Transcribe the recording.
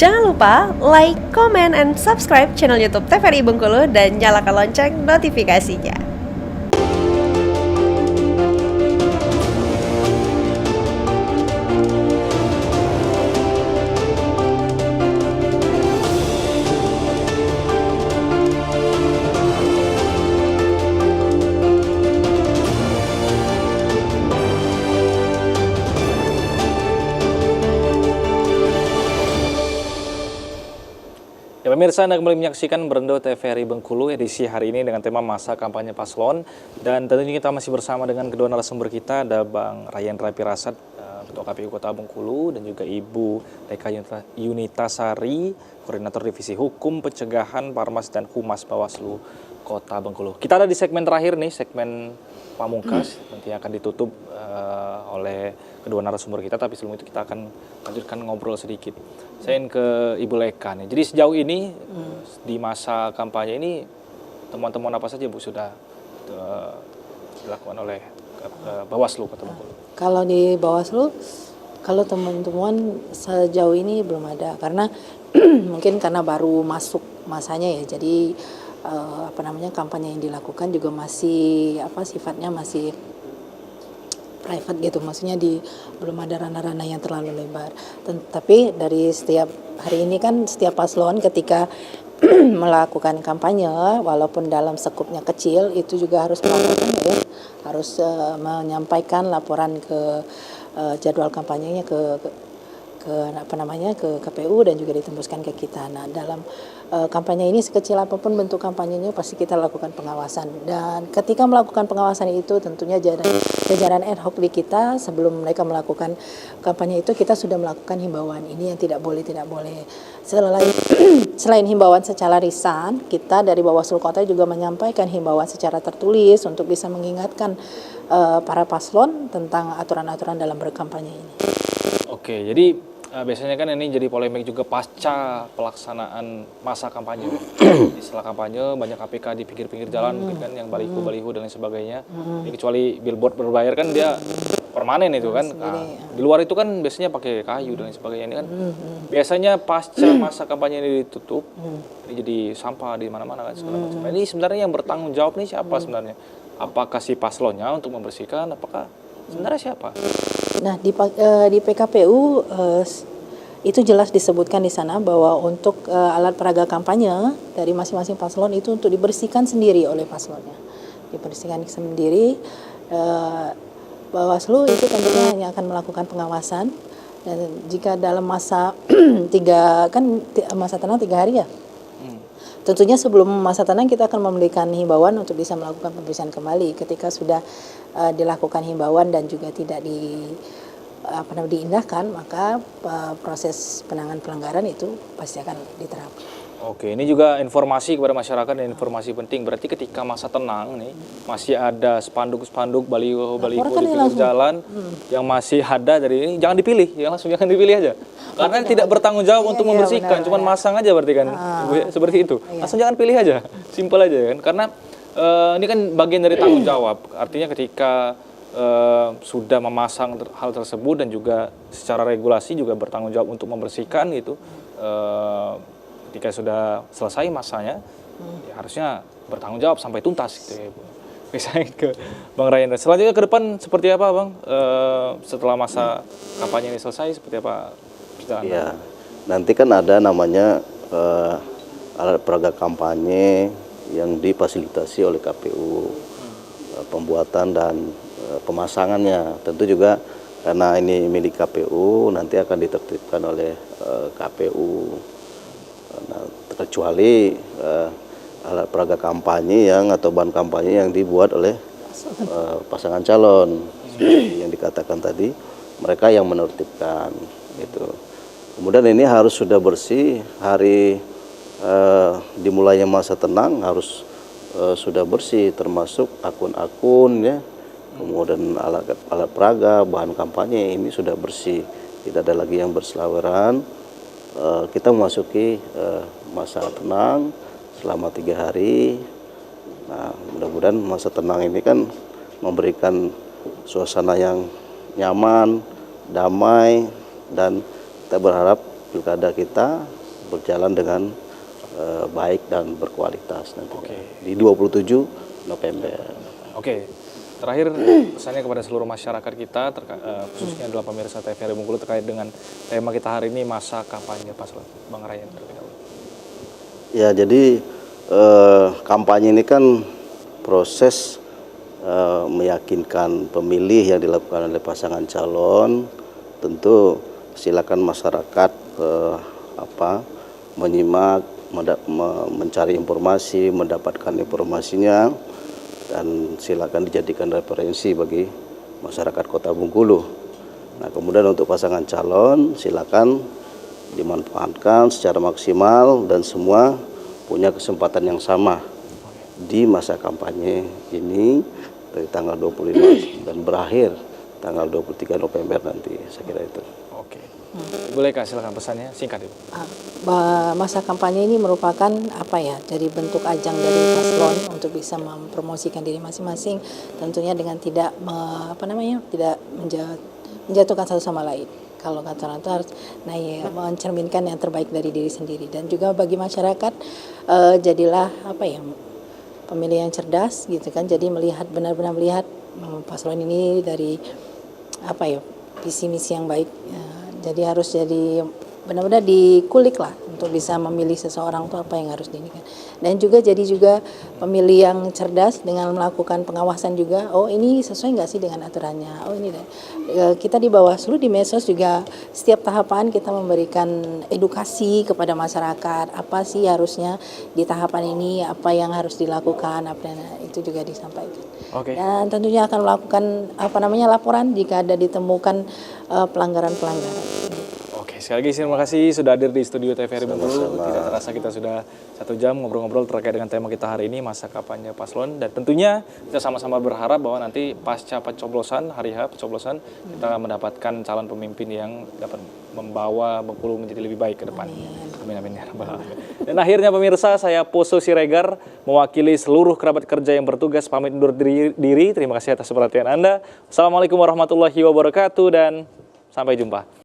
Jangan lupa like, comment, and subscribe channel YouTube TVRI Bengkulu dan nyalakan lonceng notifikasinya. Ya, pemirsa, Anda kembali menyaksikan Berendo TVRI Bengkulu edisi hari ini dengan tema masa kampanye paslon, dan tentunya kita masih bersama dengan kedua narasumber kita, ada Bang Rayendra Pirasat, Ketua KPU Kota Bengkulu, dan juga Ibu Eka Yunitasari, Koordinator Divisi Hukum, Pencegahan, Parmas, dan Humas Bawaslu Kota Bengkulu. Kita ada di segmen terakhir nih, segmen pamungkas, nanti akan ditutup oleh kedua narasumber kita, tapi sebelum itu kita akan lanjutkan ngobrol sedikit. Saya ingin ke Ibu Leka nih. Jadi sejauh ini di masa kampanye ini temuan-temuan apa saja Bu sudah dilakukan oleh Bawaslu Kota Bengkulu? Kalau di Bawaslu, kalau temuan-temuan sejauh ini belum ada, karena mungkin karena baru masuk masanya ya. Jadi kampanye yang dilakukan juga masih sifatnya masih private gitu, maksudnya belum ada ranah-ranah yang terlalu lebar. Tapi dari setiap hari ini kan setiap paslon ketika melakukan kampanye, walaupun dalam skupnya kecil, itu juga harus melakukan harus menyampaikan laporan ke jadwal kampanyenya ke KPU dan juga ditembuskan ke kita. Nah, dalam kampanye ini sekecil apapun bentuk kampanyenya pasti kita lakukan pengawasan, dan ketika melakukan pengawasan itu tentunya jajaran ad hoc di kita sebelum mereka melakukan kampanye itu kita sudah melakukan himbauan ini yang tidak boleh. Selain himbauan secara lisan, kita dari Bawaslu Kota juga menyampaikan himbauan secara tertulis untuk bisa mengingatkan para paslon tentang aturan-aturan dalam berkampanye ini. Oke, jadi biasanya kan ini jadi polemik juga pasca pelaksanaan masa kampanye. Setelah kampanye banyak APK di pinggir-pinggir jalan mungkin kan, yang baliho-baliho dan lain sebagainya. Kecuali billboard berbayar kan dia permanen itu kan. Nah, di luar itu kan biasanya pakai kayu dan lain sebagainya. Ini kan biasanya pasca masa kampanye ini ditutup, ini jadi sampah di mana-mana kan segala macam. Ini sebenarnya yang bertanggung jawab nih siapa sebenarnya? Apakah si paslonnya untuk membersihkan? Apakah sebenarnya siapa? Nah, di PKPU itu jelas disebutkan di sana bahwa untuk alat peraga kampanye dari masing-masing paslon itu untuk dibersihkan sendiri oleh paslonnya. Dibersihkan sendiri. Bawaslu itu tentunya yang akan melakukan pengawasan, dan jika dalam masa masa tenang 3 hari ya. Tentunya sebelum masa tenang kita akan memberikan himbauan untuk bisa melakukan pembersihan kembali. Ketika sudah dilakukan himbauan dan juga tidak diindahkan, maka proses penanganan pelanggaran itu pasti akan diterapkan. Oke, ini juga informasi kepada masyarakat dan informasi penting. Berarti ketika masa tenang nih masih ada spanduk-spanduk, baliho-baliho di pinggir jalan yang masih ada dari ini, jangan dipilih, jangan dipilih aja. Karena tidak bertanggung jawab untuk membersihkan, cuman masang aja berarti kan, seperti itu. Langsung jangan pilih aja, simpel aja kan. Karena ini kan bagian dari tanggung jawab. Artinya ketika sudah memasang hal tersebut dan juga secara regulasi juga bertanggung jawab untuk membersihkan gitu. Ketika sudah selesai masanya, ya harusnya bertanggung jawab sampai tuntas gitu ya, Bu. Misalnya ke Bang Rayendra. Selanjutnya ke depan seperti apa, Bang? Setelah masa kampanye ini selesai, seperti apa perjalanan? Ya, nanti kan ada namanya alat peraga kampanye yang difasilitasi oleh KPU, pembuatan dan pemasangannya. Tentu juga karena ini milik KPU, nanti akan ditertibkan oleh KPU. Nah, kecuali alat peraga kampanye atau bahan kampanye yang dibuat oleh pasangan calon, yang dikatakan tadi, mereka yang menertibkan gitu. Kemudian ini harus sudah bersih hari dimulainya masa tenang, harus sudah bersih, termasuk akun-akun ya, kemudian alat peraga, bahan kampanye ini sudah bersih, tidak ada lagi yang berseliweran. Kita memasuki masa tenang selama 3 hari. Nah, mudah-mudahan masa tenang ini kan memberikan suasana yang nyaman, damai, dan kita berharap pilkada kita berjalan dengan baik dan berkualitas nanti di 27 November. Oke. Terakhir pesannya kepada seluruh masyarakat kita, khususnya adalah pemirsa TVRI Bengkulu terkait dengan tema kita hari ini, masa kampanye paslon. Bang Ryan terlebih dahulu. Ya, jadi kampanye ini kan proses meyakinkan pemilih yang dilakukan oleh pasangan calon. Tentu silakan masyarakat menyimak, mencari informasi, mendapatkan informasinya, dan silakan dijadikan referensi bagi masyarakat Kota Bengkulu. Nah, kemudian untuk pasangan calon silakan dimanfaatkan secara maksimal dan semua punya kesempatan yang sama di masa kampanye ini dari tanggal 25 dan berakhir tanggal 23 November nanti, saya kira itu. Oke. Boleh Kak, silakan pesannya singkat Ibu. Masa kampanye ini merupakan jadi bentuk ajang dari paslon untuk bisa mempromosikan diri masing-masing, tentunya dengan tidak tidak menjatuhkan satu sama lain. Kalau kata orang itu harus mencerminkan yang terbaik dari diri sendiri, dan juga bagi masyarakat jadilah pemilih yang cerdas gitu kan. Jadi benar-benar melihat paslon ini dari visi misi yang baik. Jadi harus benar-benar dikulik lah untuk bisa memilih seseorang itu apa yang harus diinginkan. Dan juga pemilih yang cerdas dengan melakukan pengawasan juga. Oh, ini sesuai nggak sih dengan aturannya? Oh, ini kita di Bawaslu, di medsos juga setiap tahapan kita memberikan edukasi kepada masyarakat. Apa sih harusnya di tahapan ini, apa yang harus dilakukan, itu juga disampaikan. Oke. Dan tentunya akan melakukan laporan jika ada ditemukan pelanggaran-pelanggaran. Oke, sekali lagi terima kasih sudah hadir di studio TVRI Bengkulu. Tidak terasa kita sudah 1 jam ngobrol-ngobrol terkait dengan tema kita hari ini, masa kampanye paslon. Dan tentunya kita sama-sama berharap bahwa nanti pasca pencoblosan, hari H pencoblosan, kita mendapatkan calon pemimpin yang dapat membawa Bengkulu menjadi lebih baik ke depan. Amin, amin ya rabbal alamin. Dan akhirnya pemirsa, saya Poso Siregar mewakili seluruh kerabat kerja yang bertugas pamit undur diri. Terima kasih atas perhatian Anda. Assalamualaikum warahmatullahi wabarakatuh dan sampai jumpa.